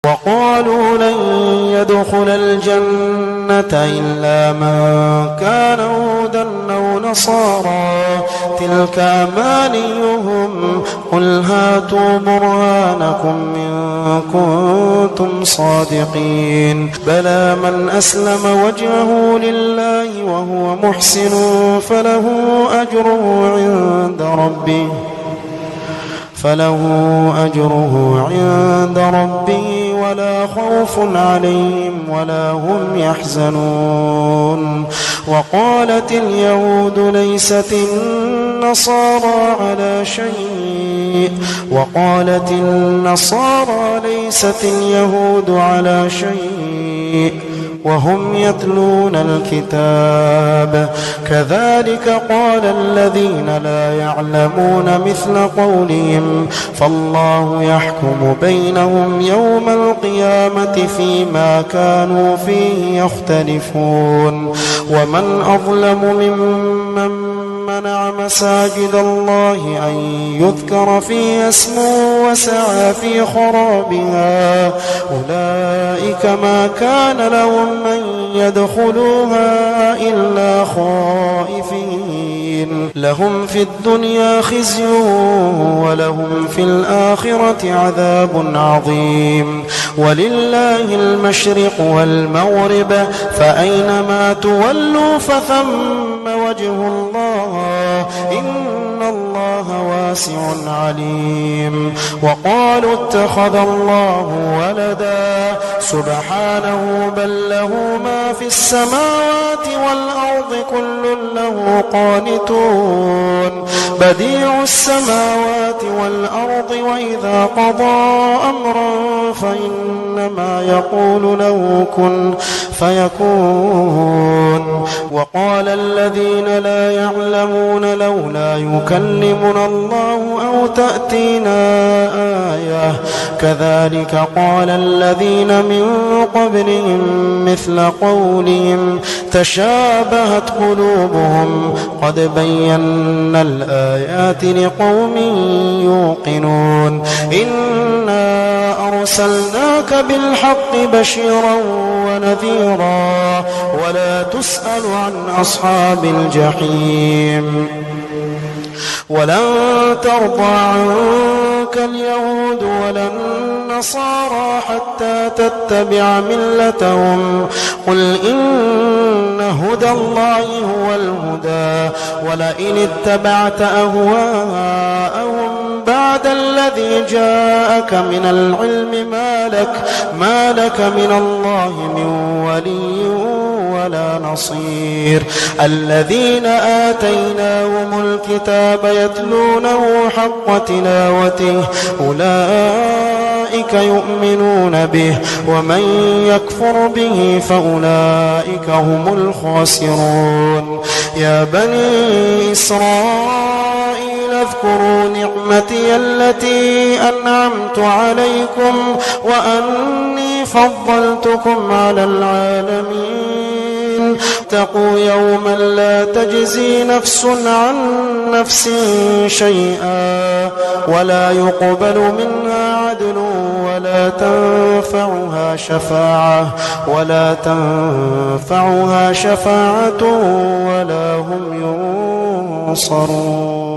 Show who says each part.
Speaker 1: وقالوا لن يدخل الجنة إلا من كان هودا أو نصارى تلك أمانيهم قل هاتوا برهانكم إن كنتم صادقين بلى من أسلم وجهه لله وهو محسن فله أجره عند ربه ولا خوف عليهم ولا هم يحزنون وقالت اليهود ليست النصارى على شيء وقالت النصارى ليست اليهود على شيء وهم يتلون الكتاب كذلك قال الذين لا يعلمون مثل قولهم فالله يحكم بينهم يوم القيامة فيما كانوا فيه يختلفون ومن أظلم ممن منع مساجد الله أن يذكر فيها اسمه وسعى في خرابها أولئك ما كان لهم من يدخلوها إلا خائفين لهم في الدنيا خزي ولهم في الآخرة عذاب عظيم ولله المشرق والمغرب فأينما تولوا فثم وجه الله إن الله واسع عليم وقالوا اتخذ الله ولدا سبحانه بل له ما في السماوات والأرض كل له قانتون بديع السماوات والأرض وإذا قضى أمرا فإنما يقول له كن فيكون وقال الذين لا يعلمون لولا يكلمنا الله أو تأتينا آية كذلك قال الذين من قبلهم مثل قولهم تشابهت قلوبهم قد بينا الآيات لقوم يوقنون إنا أرسلناك بالحق بشيرا ونذيرا ولا تسأل عن أصحاب الجحيم ولن ترضى عنك اليهود ولا النصارى حتى تتبع ملتهم قل إن هدى الله هو الهدى ولئن اتبعت أهواءهم بعد الذي جاءك من العلم ما لك من الله من ولي ولا نصير الذين آتيناهم الكتاب يتلونه حق تلاوته أولئك يؤمنون به ومن يكفر به فأولئك هم الخاسرون يا بني إسرائيل اذكروا نعمتي التي أنعمت عليكم وأني فضلتكم على العالمين اتقوا يوما لا تجزي نفس عن نفس شيئا ولا يقبل منها عدل ولا تنفعها شفاعة ولا هم ينصرون